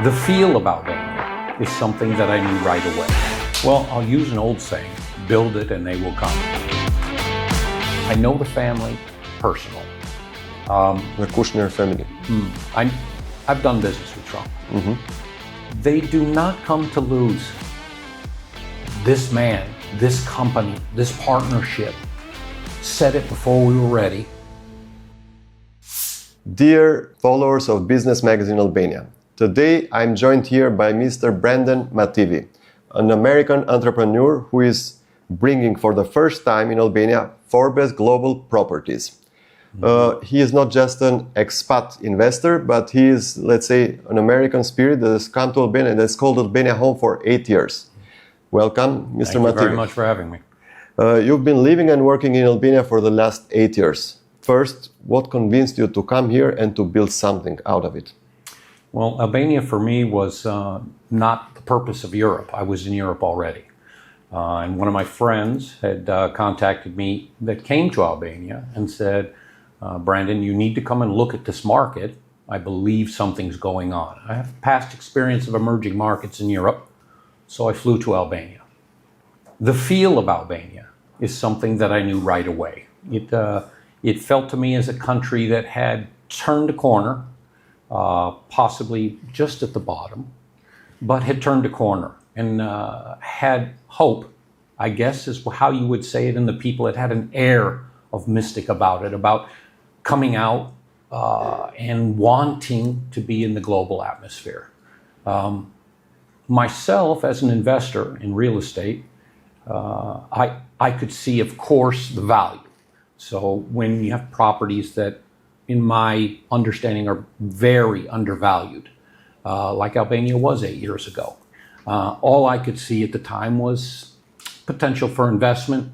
The feel of Albania is something that I knew right away. Well, I'll use an old saying, build it and they will come. I know the family personally. The Kushner family. I've done business with Trump. They do not come to lose. This man, this company, this partnership said it before we were ready. Dear followers of Business Magazine Albania, today I'm joined here by Mr. Brandan Mativi, an American entrepreneur who is bringing for the first time in Albania Forbes Global Properties. He is not just an expat investor, but he is, let's say, an American spirit that has come to Albania and has called Albania home for 8 years. Welcome, Mr. Mativi. Thank you very much for having me. You've been living and working in Albania for the last 8 years. First, what convinced you to come here and to build something out of it? Well, Albania for me was not the purpose of Europe. I was in Europe already. And one of my friends had contacted me that came to Albania and said, Brandan, you need to come and look at this market. I believe something's going on. I have past experience of emerging markets in Europe, so I flew to Albania. The feel of Albania is something that I knew right away. It felt to me as a country that had turned a corner, possibly just at the bottom, but had turned a corner and had hope, I guess is how you would say it in the people. It had an air of mystic about it, about coming out and wanting to be in the global atmosphere. Myself, as an investor in real estate, I could see, of course, the value. So when you have properties that, in my understanding, are very undervalued, like Albania was 8 years ago, all I could see at the time was potential for investment,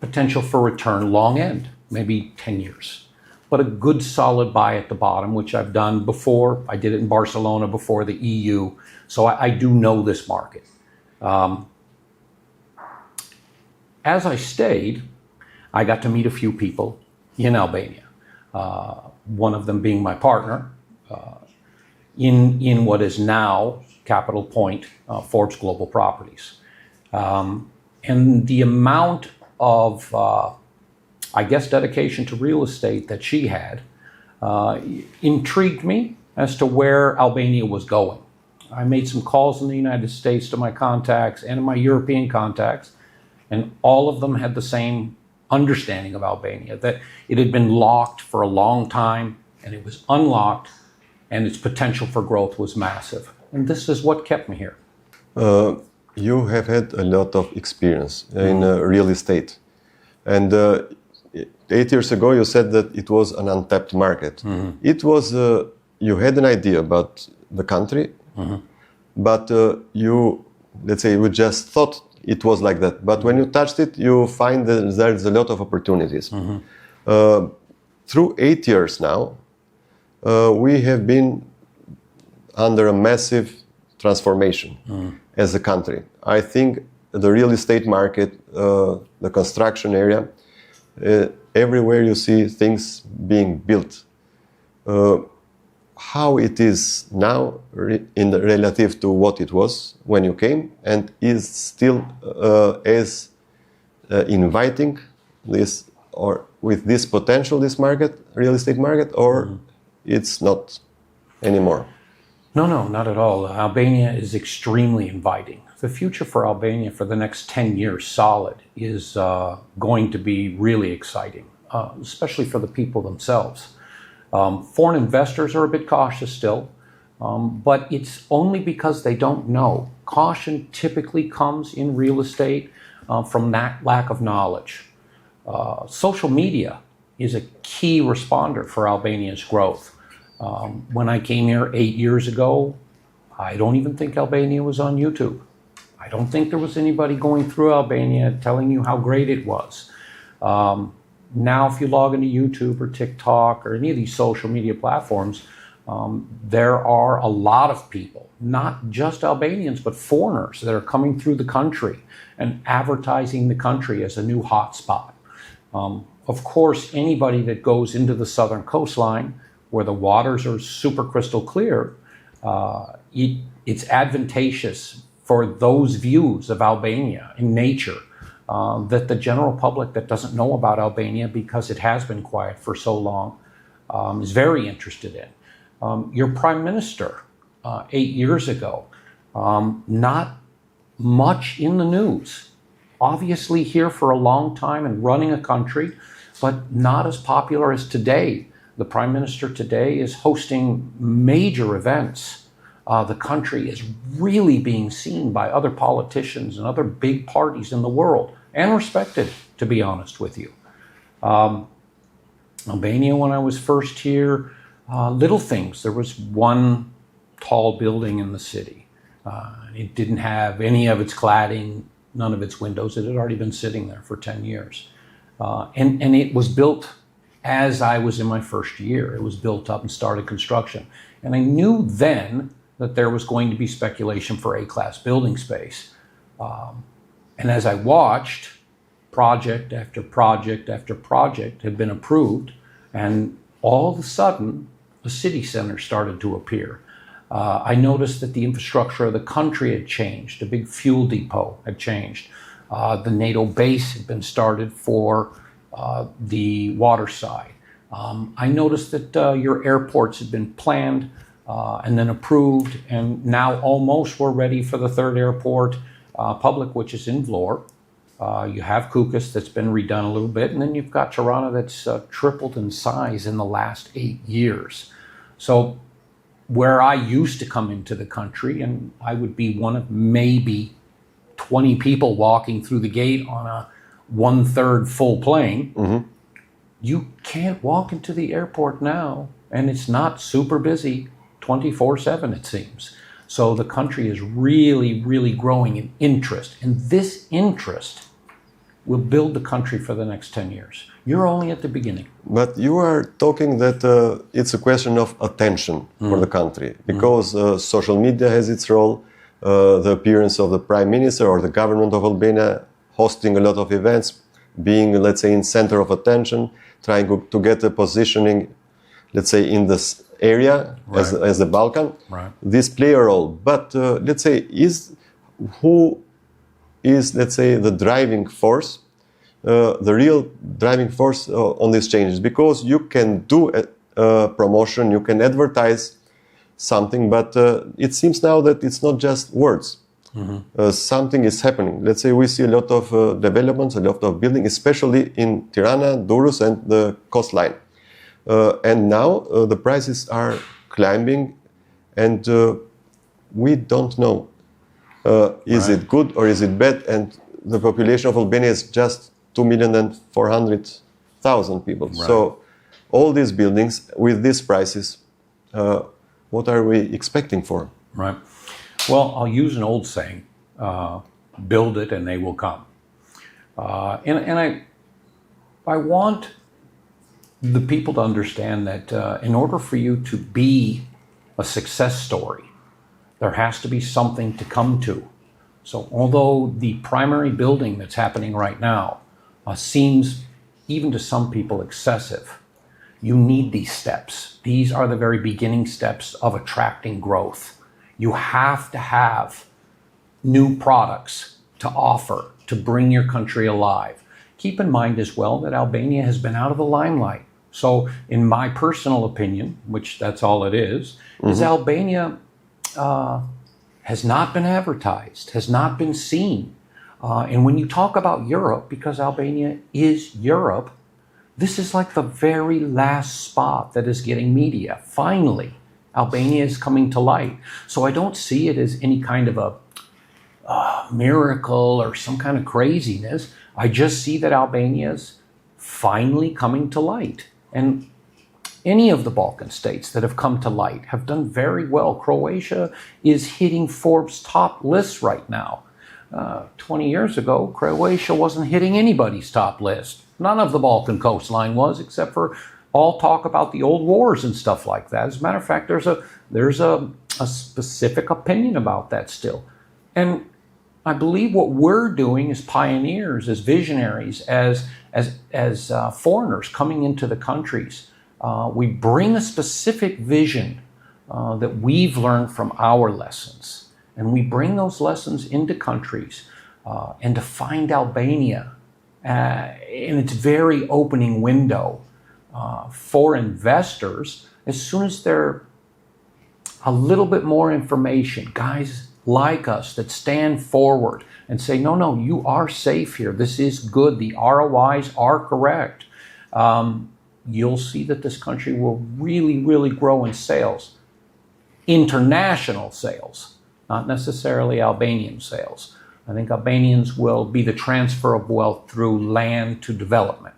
potential for return, long end, maybe 10 years. But a good solid buy at the bottom, which I've done before. I did it in Barcelona before the EU, so I do know this market. As I stayed, I got to meet a few people in Albania, one of them being my partner in what is now Capital Point, Forbes Global Properties. And the amount of, I guess, dedication to real estate that she had intrigued me as to where Albania was going. I made some calls in the United States to my contacts and my European contacts, and all of them had the same understanding of Albania, that it had been locked for a long time and it was unlocked and its potential for growth was massive. And this is what kept me here. You have had a lot of experience in real estate. And 8 years ago, you said that it was an untapped market. It was, you had an idea about the country, but you, let's say, you just thought it was like that. But when you touched it, you find that there's a lot of opportunities. Through 8 years now, we have been under a massive transformation as a country. I think the real estate market, the construction area, everywhere you see things being built. How it is now in the relative to what it was when you came, and is still as inviting this, or with this potential, this market, real estate market, or it's not anymore? No, not at all. Albania is extremely inviting. The future for Albania for the next 10 years solid is going to be really exciting, especially for the people themselves. Foreign investors are a bit cautious still, but it's only because they don't know. Caution typically comes in real estate from that lack of knowledge. Social media is a key responder for Albania's growth. When I came here 8 years ago, I don't even think Albania was on YouTube. I don't think there was anybody going through Albania telling you how great it was. Now, if you log into YouTube or TikTok or any of these social media platforms, there are a lot of people, not just Albanians, but foreigners that are coming through the country and advertising the country as a new hotspot. Of course, anybody that goes into the southern coastline where the waters are super crystal clear it's advantageous for those views of Albania in nature that the general public that doesn't know about Albania because it has been quiet for so long is very interested in. Your prime minister 8 years ago, not much in the news, obviously here for a long time and running a country, but not as popular as today. The prime minister today is hosting major events. The country is really being seen by other politicians and other big parties in the world, and respected, to be honest with you. Albania, when I was first here, little things. There was one tall building in the city. It didn't have any of its cladding, none of its windows. It had already been sitting there for 10 years. And it was built as I was in my first year. It was built up and started construction. And I knew then that there was going to be speculation for A-class building space. And as I watched, project after project after project had been approved, and all of a sudden, the city center started to appear. I noticed that the infrastructure of the country had changed. A big fuel depot had changed. The NATO base had been started for the water side. I noticed that your airports had been planned and then approved, and now almost we're ready for the third airport, public, which is in Vlorë. You have Kukas that's been redone a little bit, and then you've got Tirana that's tripled in size in the last 8 years. So where I used to come into the country, and I would be one of maybe 20 people walking through the gate on a 1/3 full plane, you can't walk into the airport now, and it's not super busy 24/7, it seems. So the country is really, really growing in interest, and this interest will build the country for the next 10 years. You're only at the beginning. But you are talking that it's a question of attention for the country, because social media has its role, the appearance of the prime minister or the government of Albania hosting a lot of events, being, let's say, in center of attention, trying to get a positioning, let's say, in this area as the Balkan. Right. This play a role. But let's say, who is, let's say, the driving force, the real driving force on these changes? Because you can do a promotion, you can advertise something, but it seems now that it's not just words. Something is happening. Let's say we see a lot of developments, a lot of building, especially in Tirana, Durrës, and the coastline. And now the prices are climbing, and we don't know. Is it good or is it bad? And the population of Albania is just 2,400,000 people. Right. So all these buildings with these prices, what are we expecting for? Right. Well, I'll use an old saying, build it and they will come. And I want the people to understand that in order for you to be a success story, there has to be something to come to. So although the primary building that's happening right now seems, even to some people, excessive, you need these steps. These are the very beginning steps of attracting growth. You have to have new products to offer to bring your country alive. Keep in mind as well that Albania has been out of the limelight. So in my personal opinion, which that's all it is Albania has not been advertised, has not been seen. And when you talk about Europe, because Albania is Europe, this is like the very last spot that is getting media. Finally, Albania is coming to light. So I don't see it as any kind of a miracle or some kind of craziness. I just see that Albania is finally coming to light. And any of the Balkan states that have come to light have done very well. Croatia is hitting Forbes top lists right now. 20 years ago, Croatia wasn't hitting anybody's top list. None of the Balkan coastline was, except for all talk about the old wars and stuff like that. As a matter of fact, there's a specific opinion about that still. And I believe what we're doing as pioneers, as visionaries, as foreigners coming into the countries, we bring a specific vision that we've learned from our lessons, and we bring those lessons into countries, and to find Albania in its very opening window for investors, as soon as they're a little bit more information, guys like us that stand forward and say, no, you are safe here. This is good. The ROIs are correct. You'll see that this country will really, really grow in sales. International sales, not necessarily Albanian sales. I think Albanians will be the transfer of wealth through land to development,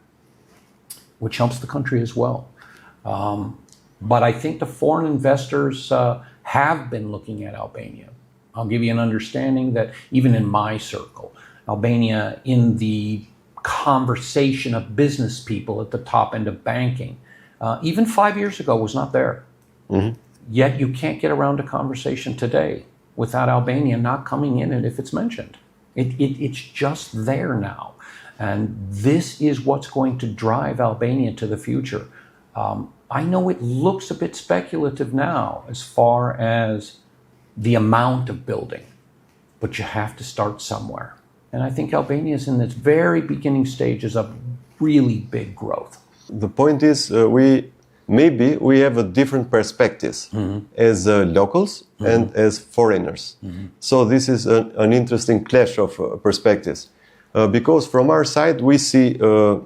which helps the country as well. But I think the foreign investors have been looking at Albania. I'll give you an understanding that even in my circle, Albania, in the conversation of business people at the top end of banking, even 5 years ago was not there. Mm-hmm. Yet you can't get around a conversation today without Albania not coming in it if it's mentioned. It's just there now. And this is what's going to drive Albania to the future. I know it looks a bit speculative now as far as the amount of building, but you have to start somewhere. And I think Albania is in its very beginning stages of really big growth. The point is, we have a different perspectives as locals and as foreigners. So this is an interesting clash of perspectives. Because from our side, we see a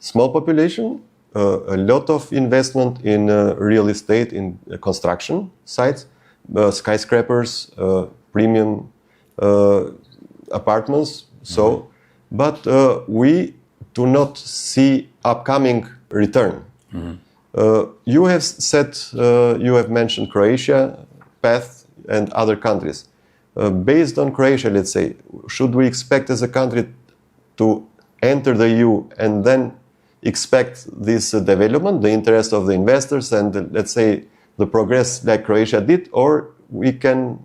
small population, a lot of investment in real estate, in construction sites, skyscrapers, premium apartments. So, but we do not see upcoming return. You have said, you have mentioned Croatia, path, and other countries. Based on Croatia, let's say, should we expect as a country to enter the EU and then expect this development, the interest of the investors, and let's say the progress like Croatia did, or we can,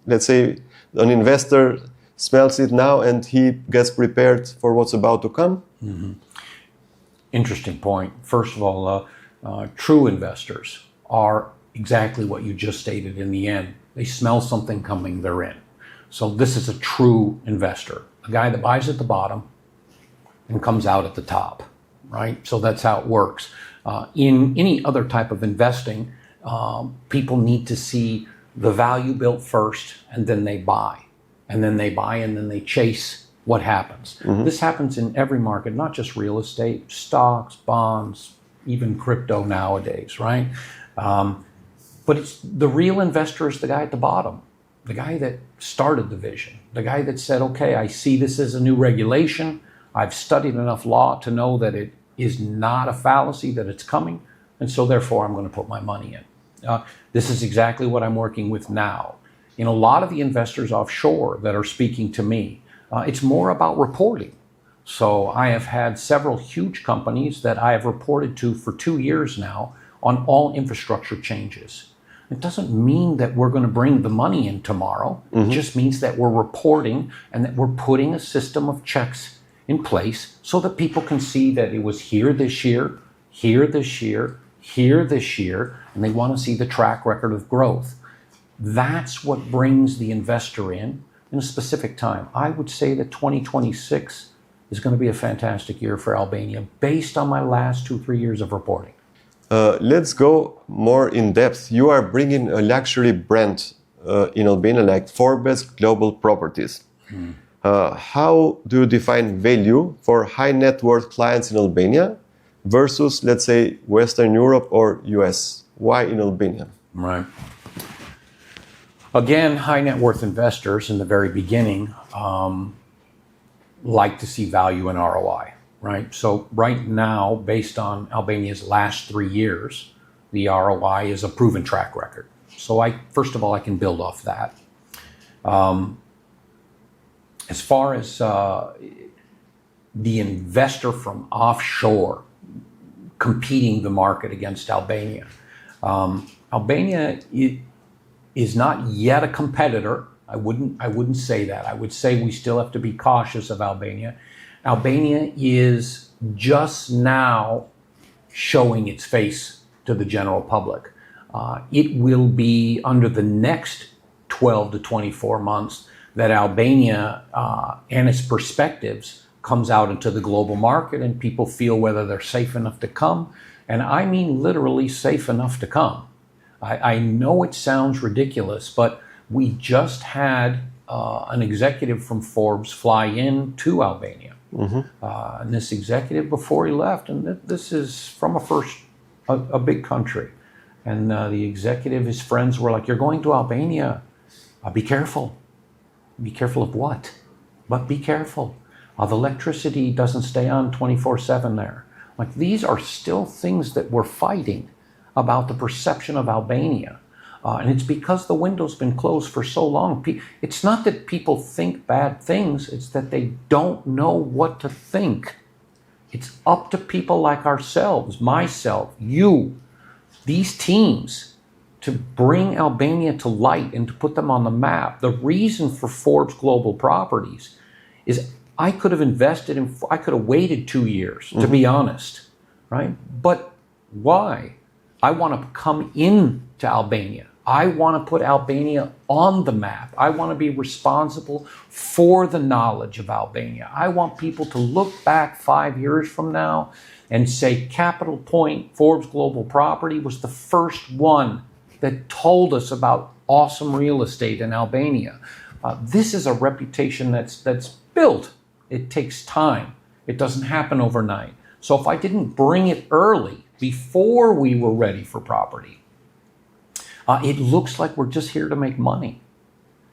let's say, an investor smells it now and he gets prepared for what's about to come? Interesting point. First of all, true investors are exactly what you just stated in the end. They smell something coming, they're in. So this is a true investor, a guy that buys at the bottom and comes out at the top, right? So that's how it works. In any other type of investing, people need to see the value built first, and then they buy. And then they buy, and then they chase what happens. This happens in every market, not just real estate, stocks, bonds, even crypto nowadays, right? But it's the real investor is the guy at the bottom, the guy that started the vision, the guy that said, okay, I see this as a new regulation. I've studied enough law to know that it is not a fallacy, that it's coming, and so therefore I'm going to put my money in. This is exactly what I'm working with now. In a lot of the investors offshore that are speaking to me, it's more about reporting. So I have had several huge companies that I have reported to for 2 years now on all infrastructure changes. It doesn't mean that we're going to bring the money in tomorrow. It just means that we're reporting and that we're putting a system of checks in place so that people can see that it was here this year, here this year, here this year, and they want to see the track record of growth. That's what brings the investor in a specific time. I would say that 2026 is going to be a fantastic year for Albania based on my last 2-3 years of reporting. Let's go more in depth. You are bringing a luxury brand in Albania like Forbes Global Properties. How do you define value for high net worth clients in Albania versus, let's say, Western Europe or US? Why in Albania? Right. Again, high net worth investors in the very beginning like to see value in ROI, right? So right now, based on Albania's last 3 years, the ROI is a proven track record. So first of all, I can build off that. As far as the investor from offshore competing the market against Albania, Albania is not yet a competitor. I wouldn't say that. I would say we still have to be cautious of Albania. Albania is just now showing its face to the general public. It will be under the next 12 to 24 months that Albania and its perspectives comes out into the global market and people feel whether they're safe enough to come. And I mean literally safe enough to come. I know it sounds ridiculous, but we just had an executive from Forbes fly in to Albania. And this executive, before he left, and this is from a big country, and the executive, his friends were like, "You're going to Albania, be careful." Be careful of what? But be careful. The electricity doesn't stay on 24/7 there. Like, these are still things that we're fighting about the perception of Albania. And it's because the window's been closed for so long. It's not that people think bad things, it's that they don't know what to think. It's up to people like ourselves, myself, you, these teams, to bring Albania to light and to put them on the map. The reason for Forbes Global Properties is I could have invested in, I could have waited 2 years, to be honest, right? But why? I want to come in to Albania. I want to put Albania on the map. I want to be responsible for the knowledge of Albania. I want people to look back 5 years from now and say Capital Point, Forbes Global Property was the first one that told us about awesome real estate in Albania. This is a reputation that's built. It takes time. It doesn't happen overnight. So if I didn't bring it early, before we were ready for property, it looks like we're just here to make money.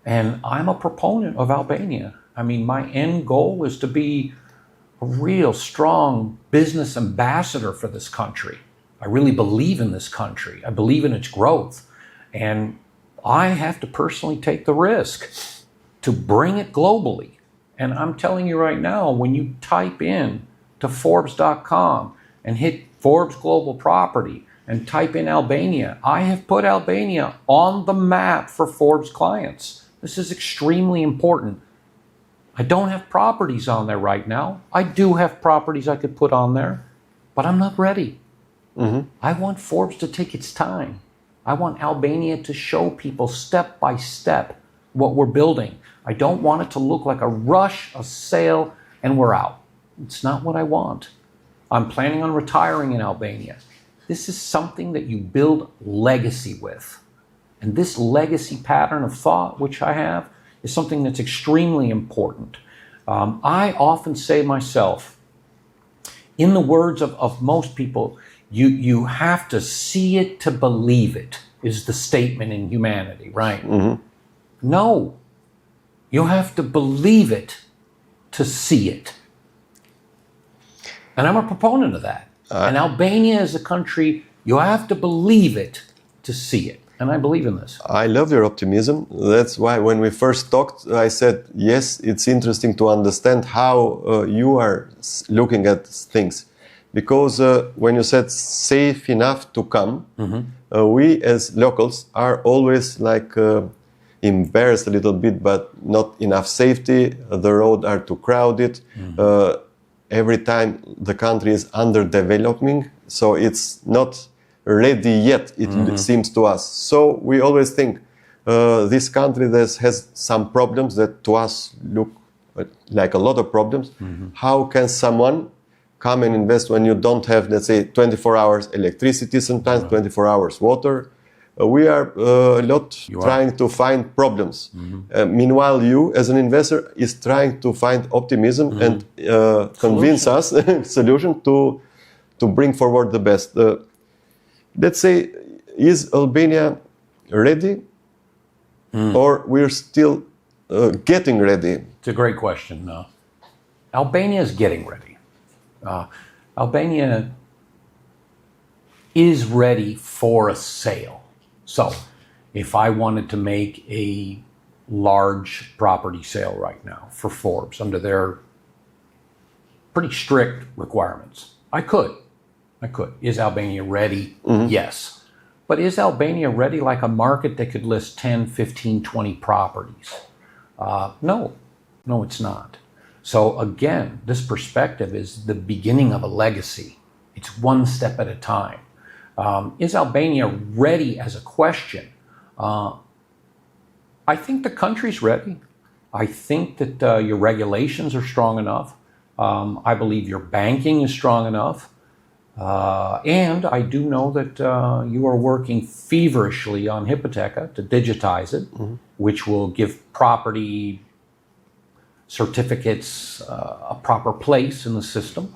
And I'm a proponent of Albania. I mean, my end goal is to be a real strong business ambassador for this country. I really believe in this country. I believe in its growth. And I have to personally take the risk to bring it globally. And I'm telling you right now, when you type in to Forbes.com and hit Forbes Global Property and type in Albania, I have put Albania on the map for Forbes clients. This is extremely important. I don't have properties on there right now. I do have properties I could put on there, but I'm not ready. I want Forbes to take its time. I want Albania to show people step by step what we're building. I don't want it to look like a rush, a sale, and we're out. It's not what I want. I'm planning on retiring in Albania. This is something that you build legacy with. And this legacy pattern of thought, which I have, is something that's extremely important. I often say myself, in the words of most people, you have to see it to believe it, is the statement in humanity, right? No, you have to believe it to see it. And I'm a proponent of that. And Albania is a country, you have to believe it to see it. And I believe in this. I love your optimism. That's why when we first talked, I said, yes, it's interesting to understand how you are looking at things. Because when you said safe enough to come, we as locals are always like embarrassed a little bit, but not enough safety. The roads are too crowded. Every time the country is underdeveloping, so it's not ready yet, it seems to us. So we always think this country that has some problems that to us look like a lot of problems. How can someone come and invest when you don't have, let's say, 24 hours electricity, sometimes 24 hours water? We are a lot trying to find problems. Meanwhile, you as an investor is trying to find optimism and convince us solution to bring forward the best. Let's say, is Albania ready or we're still getting ready? It's a great question. Albania is getting ready. Albania is ready for a sale. So if I wanted to make a large property sale right now for Forbes under their pretty strict requirements, I could. Is Albania ready? Yes. But is Albania ready like a market that could list 10, 15, 20 properties? No, it's not. So again, this perspective is the beginning of a legacy. It's one step at a time. Is Albania ready as a question? I think the country's ready. I think that your regulations are strong enough. I believe your banking is strong enough. And I do know that you are working feverishly on Hypotheca to digitize it, which will give property certificates a proper place in the system.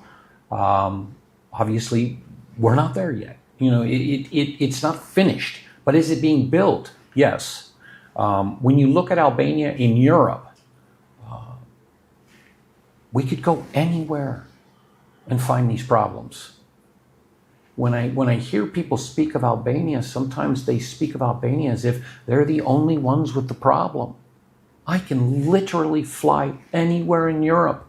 Obviously, we're not there yet. You know, it's not finished. But is it being built? Yes. When you look at Albania in Europe, we could go anywhere and find these problems. When I hear people speak of Albania, sometimes they speak of Albania as if they're the only ones with the problem. I can literally fly anywhere in Europe,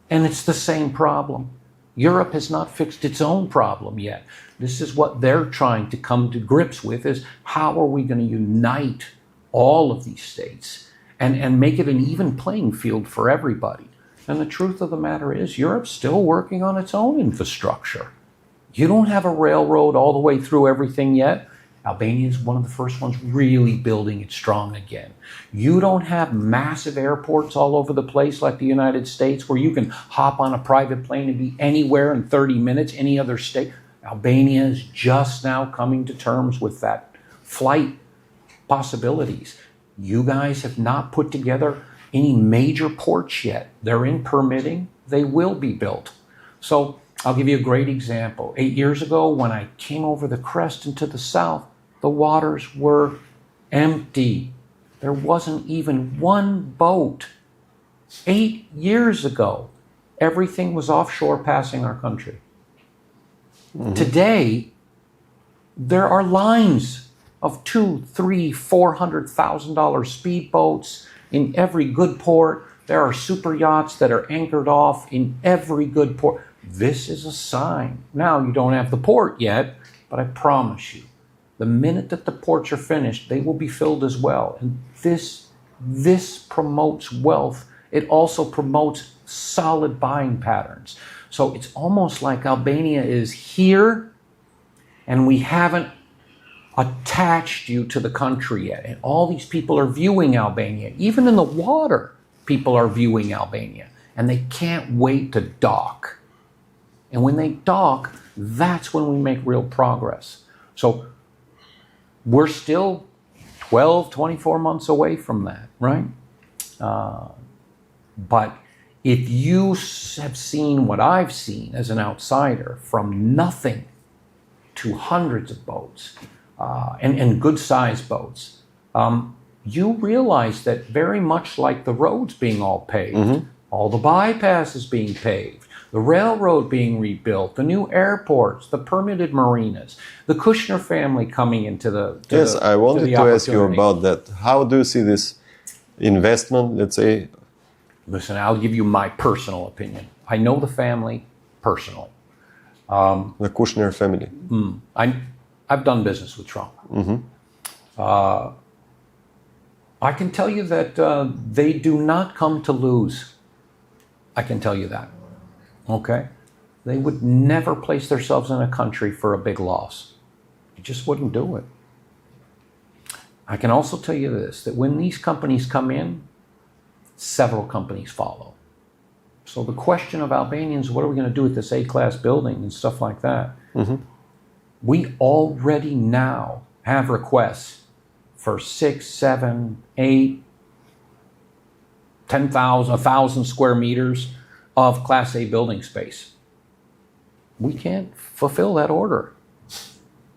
and it's the same problem. Europe has not fixed its own problem yet. This is what they're trying to come to grips with, is how are we going to unite all of these states and make it an even playing field for everybody. And the truth of the matter is, Europe's still working on its own infrastructure. You don't have a railroad all the way through everything yet. Albania is one of the first ones really building it strong again. You don't have massive airports all over the place like the United States where you can hop on a private plane and be anywhere in 30 minutes, any other state. Albania is just now coming to terms with that flight possibilities. You guys have not put together any major ports yet. They're in permitting. They will be built. So I'll give you a great example. 8 years ago, when I came over the crest into the south, the waters were empty. There wasn't even one boat. 8 years ago, everything was offshore passing our country. Today, there are lines of $200,000, $300,000, $400,000 speedboats in every good port. There are super yachts that are anchored off in every good port. This is a sign. Now, you don't have the port yet, but I promise you, the minute that the ports are finished, they will be filled as well. And this promotes wealth. It also promotes solid buying patterns. So it's almost like Albania is here, and we haven't attached you to the country yet. And all these people are viewing Albania. Even in the water, people are viewing Albania. And they can't wait to dock. And when they dock, that's when we make real progress. So we're still 12, 24 months away from that, right? But if you have seen what I've seen as an outsider, from nothing to hundreds of boats, and good-sized boats, you realize that very much like the roads being all paved, all the bypasses being paved, the railroad being rebuilt, the new airports, the permitted marinas, the Kushner family coming into the Yes, I wanted to ask you about that. How do you see this investment, let's say? Listen, I'll give you my personal opinion. I know the family personally. The Kushner family. I've done business with Trump. I can tell you that they do not come to lose. I can tell you that. Okay? They would never place themselves in a country for a big loss. You just wouldn't do it. I can also tell you this, that when these companies come in, several companies follow. So the question of Albanians, what are we going to do with this A-class building and stuff like that? We already now have requests for 6, 7, 8, 10,000, 1,000 square meters of Class A building space. We can't fulfill that order.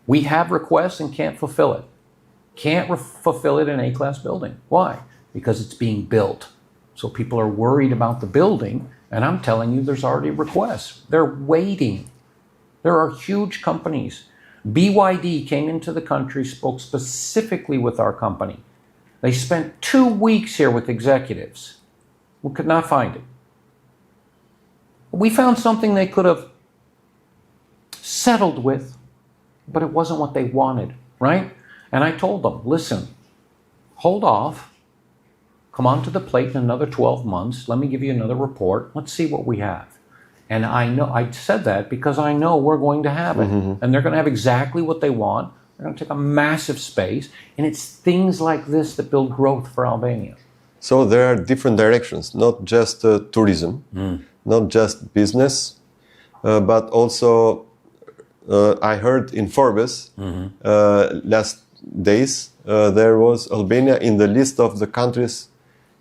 We have requests and can't fulfill it. Can't fulfill it in an A-class building. Why? Because it's being built. So people are worried about the building, and I'm telling you there's already requests. They're waiting. There are huge companies. BYD came into the country, spoke specifically with our company. They spent 2 weeks here with executives. We could not find it. We found something they could have settled with, but it wasn't what they wanted, right? And I told them, listen, hold off, come onto the plate in another 12 months, let me give you another report, let's see what we have. And I said that because I know we're going to have it. And they're going to have exactly what they want. They're going to take a massive space. And it's things like this that build growth for Albania. So there are different directions, not just tourism, not just business, but also I heard in Forbes last days there was Albania in the list of the countries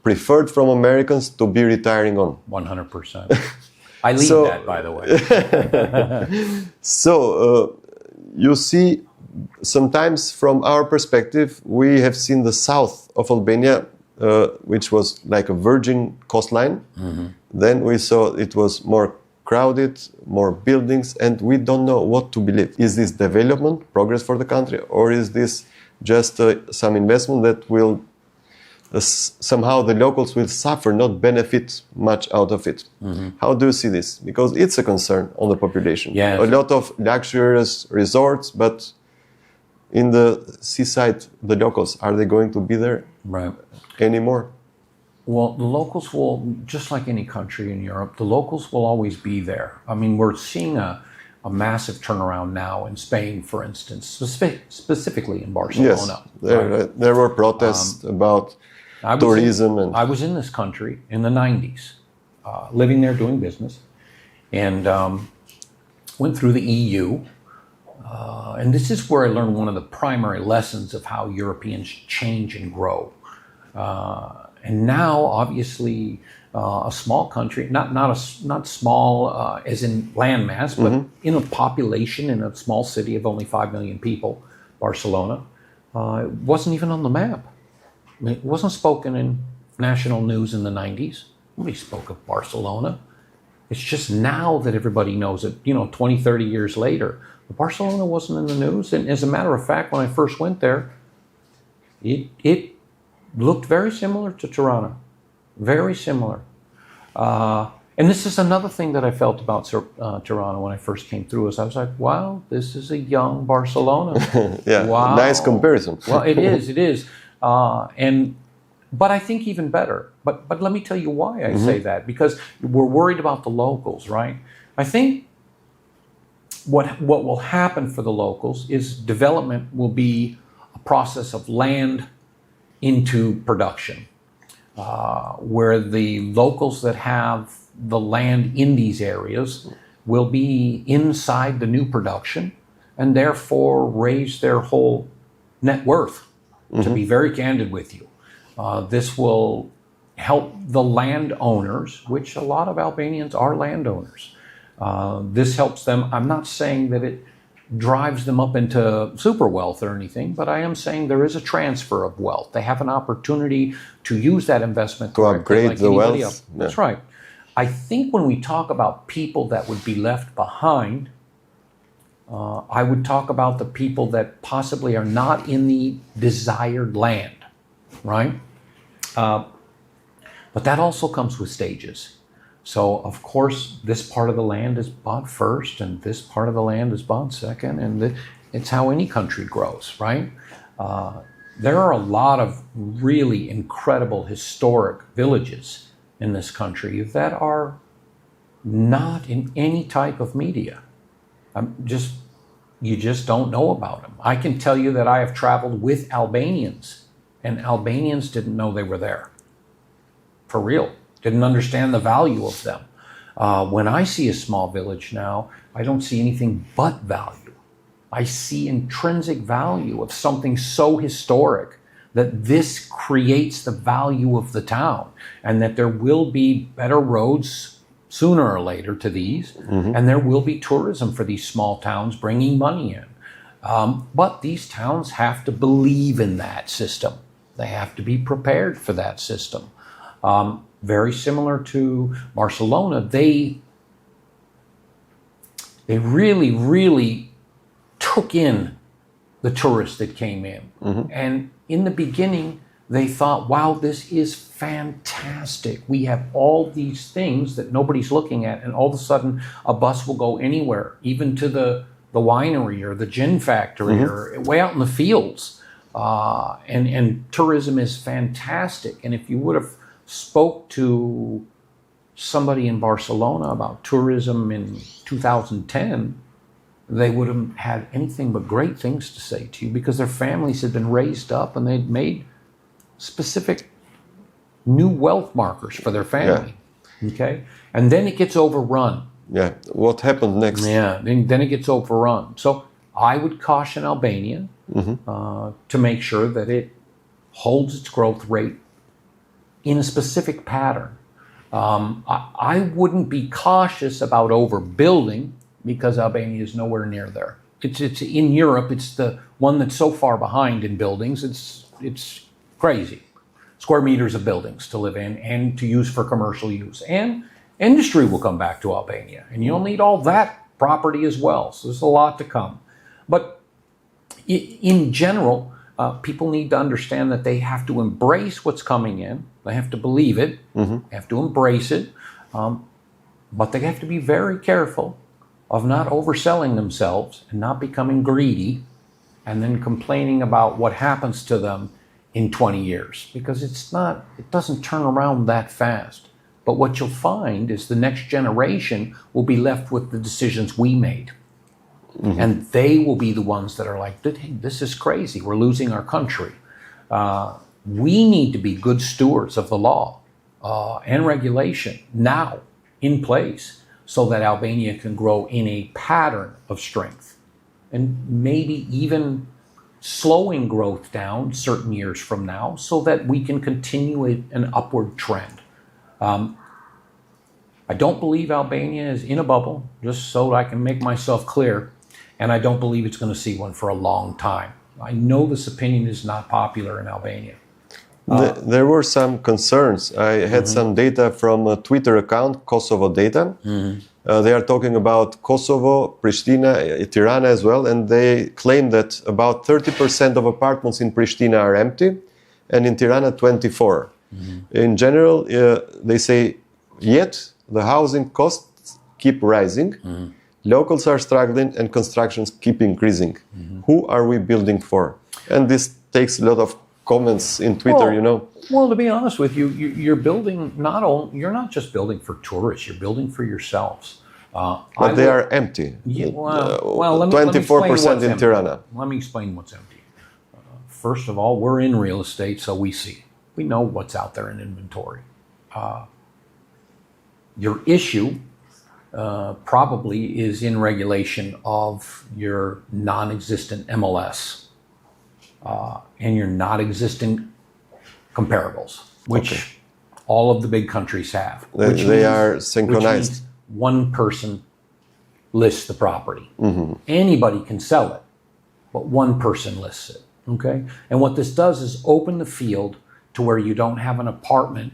preferred from Americans to be retiring on. 100%. I lead that, by the way. So you see, sometimes from our perspective, we have seen the south of Albania, which was like a virgin coastline. Then we saw it was more crowded, more buildings, and we don't know what to believe. Is this development, progress for the country, or is this just some investment that will somehow the locals will suffer, not benefit much out of it? How do you see this? Because it's a concern on the population. Yes. A lot of luxurious resorts, but in the seaside, the locals, are they going to be there anymore? Well, the locals will, just like any country in Europe, the locals will always be there. I mean, we're seeing a massive turnaround now in Spain, for instance, specifically in Barcelona. Yes, there were protests about tourism. I was in this country in the 90s, living there, doing business, and went through the EU. And this is where I learned one of the primary lessons of how Europeans change and grow. And now, obviously, a small country, not small as in landmass, but in a population in a small city of only 5 million people, Barcelona, it wasn't even on the map. I mean, it wasn't spoken in national news in the 90s. Nobody spoke of Barcelona. It's just now that everybody knows it, 20, 30 years later. But Barcelona wasn't in the news. And as a matter of fact, when I first went there, it looked very similar to Tirana. Very similar. And this is another thing that I felt about Tirana when I first came through, is I was like, wow, this is a young Barcelona. Yeah, wow. Nice comparison. Well, it is. But I think even better. But let me tell you why I say that. Because we're worried about the locals, right? I think what will happen for the locals is development will be a process of land into production, where the locals that have the land in these areas will be inside the new production and therefore raise their whole net worth. To be very candid with you, this will help the landowners, which a lot of Albanians are landowners. This helps them. I'm not saying that it drives them up into super wealth or anything, but I am saying there is a transfer of wealth. They have an opportunity to use that investment to upgrade the wealth. Else. Yeah. That's right. I think when we talk about people that would be left behind, I would talk about the people that possibly are not in the desired land, right? But that also comes with stages. So, of course, this part of the land is bought first, and this part of the land is bought second, and it's how any country grows, right? There are a lot of really incredible historic villages in this country that are not in any type of media. You just don't know about them. I can tell you that I have traveled with Albanians, and Albanians didn't know they were there. For real. Didn't understand the value of them. When I see a small village now, I don't see anything but value. I see intrinsic value of something so historic that this creates the value of the town, and that there will be better roads sooner or later to these, and there will be tourism for these small towns bringing money in. But these towns have to believe in that system. They have to be prepared for that system. Very similar to Barcelona, they really, really took in the tourists that came in. And in the beginning, they thought, wow, this is fantastic. We have all these things that nobody's looking at, and all of a sudden a bus will go anywhere, even to the winery or the gin factory or way out in the fields. And tourism is fantastic. And if you would have spoke to somebody in Barcelona about tourism in 2010, they would have had anything but great things to say to you because their families had been raised up and they'd made specific new wealth markers for their family. Yeah. Okay? And then it gets overrun. Yeah. What happened next? Yeah, then it gets overrun. So I would caution Albania to make sure that it holds its growth rate in a specific pattern. I wouldn't be cautious about overbuilding because Albania is nowhere near there. It's in Europe. It's the one that's so far behind in buildings. It's crazy. Square meters of buildings to live in and to use for commercial use. And industry will come back to Albania, and you'll need all that property as well. So there's a lot to come. But in general, people need to understand that they have to embrace what's coming in. They have to believe it. They have to embrace it. But they have to be very careful of not overselling themselves and not becoming greedy and then complaining about what happens to them in 20 years. Because it doesn't turn around that fast. But what you'll find is the next generation will be left with the decisions we made. And they will be the ones that are like, this is crazy. We're losing our country. We need to be good stewards of the law and regulation now in place so that Albania can grow in a pattern of strength and maybe even slowing growth down certain years from now so that we can continue an upward trend. I don't believe Albania is in a bubble, just so I can make myself clear, and I don't believe it's going to see one for a long time. I know this opinion is not popular in Albania. There were some concerns. I had some data from a Twitter account, Kosovo Data. They are talking about Kosovo, Pristina, Tirana as well, and they claim that about 30% of apartments in Pristina are empty, and in Tirana, 24%. In general, they say, yet the housing costs keep rising, locals are struggling, and constructions keep increasing. Who are we building for? And this takes a lot of comments in Twitter, you know. Well, to be honest with you, you're building you're not just building for tourists, you're building for yourselves. But they are empty. Yeah, well, let me 24% in Tirana. Let me explain what's empty. First of all, we're in real estate, so we see. We know what's out there in inventory. Your issue probably is in regulation of your non-existent MLS and your non-existent comparables, which all of the big countries have. They are synchronized. Which means one person lists the property. Anybody can sell it, but one person lists it. Okay? And what this does is open the field to where you don't have an apartment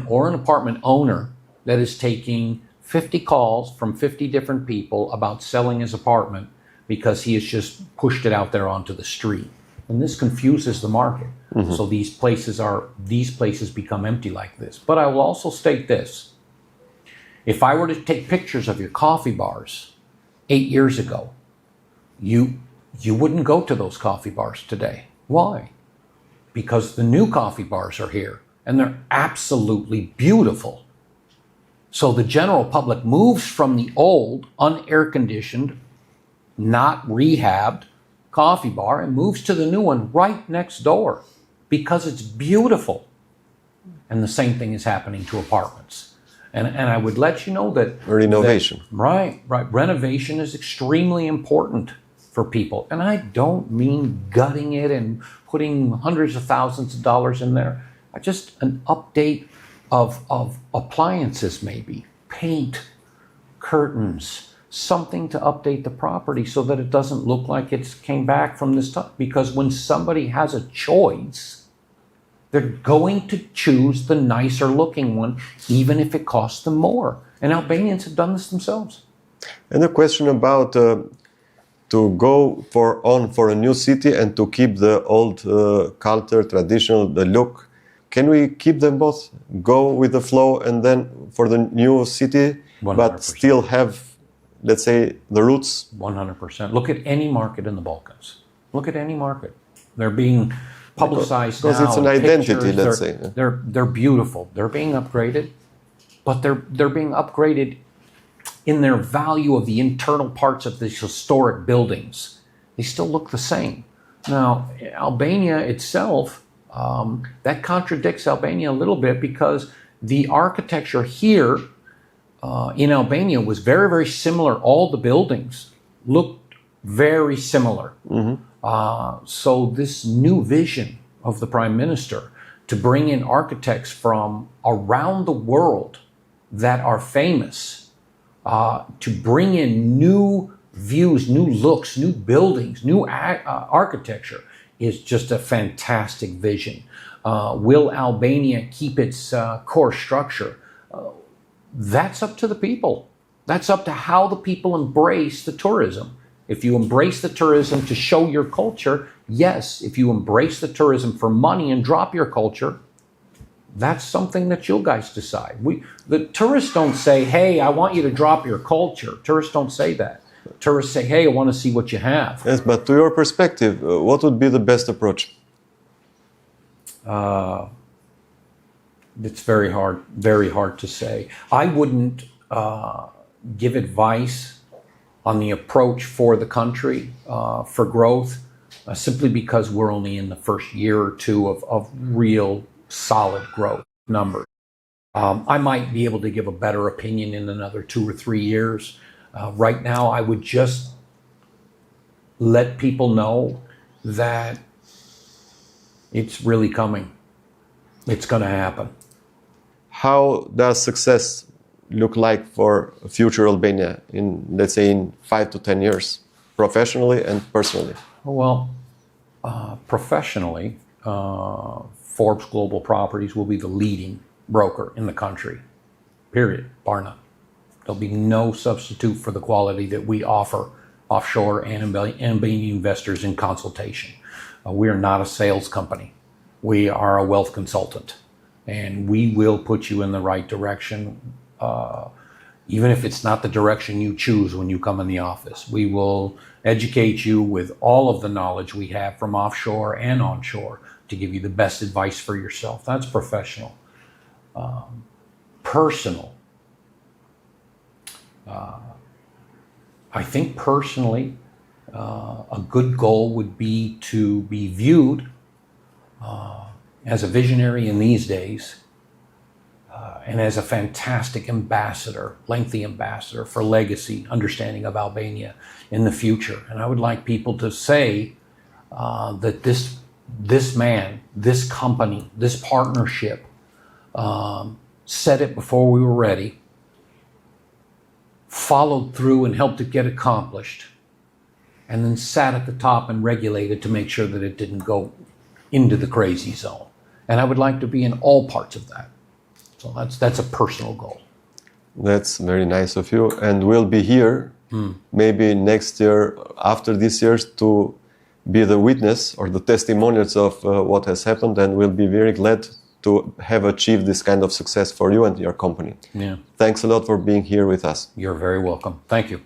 or an apartment owner that is taking 50 calls from 50 different people about selling his apartment because he has just pushed it out there onto the street. And this confuses the market. So these places become empty like this. But I will also state this. If I were to take pictures of your coffee bars 8 years ago, you wouldn't go to those coffee bars today. Why? Because the new coffee bars are here and they're absolutely beautiful. So the general public moves from the old, unair-conditioned, not rehabbed coffee bar and moves to the new one right next door because it's beautiful. And the same thing is happening to apartments. And I would let you know that... Renovation. Right. Renovation is extremely important for people. And I don't mean gutting it and putting hundreds of thousands of dollars in there. Just an update of appliances maybe, paint, curtains, something to update the property so that it doesn't look like it came back from this time. Because when somebody has a choice, they're going to choose the nicer looking one, even if it costs them more. And Albanians have done this themselves. And a question about to go for a new city and to keep the old culture, traditional, the look. Can we keep them both? Go with the flow and then for the new city, 100%. But still have, let's say, the roots? 100%. Look at any market in the Balkans. Look at any market. They're being publicized because now. Because it's an identity, let's say. They're beautiful. They're being upgraded. but they're being upgraded in their value of the internal parts of these historic buildings. They still look the same. Now, Albania itself, that contradicts Albania a little bit, because the architecture here in Albania was very, very similar. All the buildings looked very similar. So this new vision of the Prime Minister to bring in architects from around the world that are famous, to bring in new views, new looks, new buildings, new architecture, is just a fantastic vision. Will Albania keep its core structure? That's up to the people. That's up to how the people embrace the tourism. If you embrace the tourism to show your culture, yes. If you embrace the tourism for money and drop your culture, that's something that you guys decide. The tourists don't say, hey, I want you to drop your culture. Tourists don't say that. Tourists say, hey, I want to see what you have. Yes, but to your perspective, what would be the best approach? It's very hard to say. I wouldn't give advice on the approach for the country for growth, simply because we're only in the first year or two of real solid growth numbers. I might be able to give a better opinion in another 2 or 3 years. Right now, I would just let people know that it's really coming. It's going to happen. How does success look like for future Albania in, let's say, in 5 to 10 years, professionally and personally? Well, professionally, Forbes Global Properties will be the leading broker in the country, period, bar none. There'll be no substitute for the quality that we offer offshore and Albanian investors in consultation. We are not a sales company. We are a wealth consultant, and we will put you in the right direction, even if it's not the direction you choose when you come in the office. We will educate you with all of the knowledge we have from offshore and onshore to give you the best advice for yourself. That's professional. Personal. I think personally, a good goal would be to be viewed as a visionary in these days, and as a fantastic ambassador, lengthy ambassador for legacy, understanding of Albania in the future. And I would like people to say that this man, this company, this partnership said it before we were ready, followed through and helped it get accomplished, and then sat at the top and regulated to make sure that it didn't go into the crazy zone. And I would like to be in all parts of that. So that's a personal goal. That's very nice of you. And we'll be here maybe next year, after this year, to be the witness or the testimonials of what has happened, and we'll be very glad to have achieved this kind of success for you and your company. Yeah. Thanks a lot for being here with us. You're very welcome. Thank you.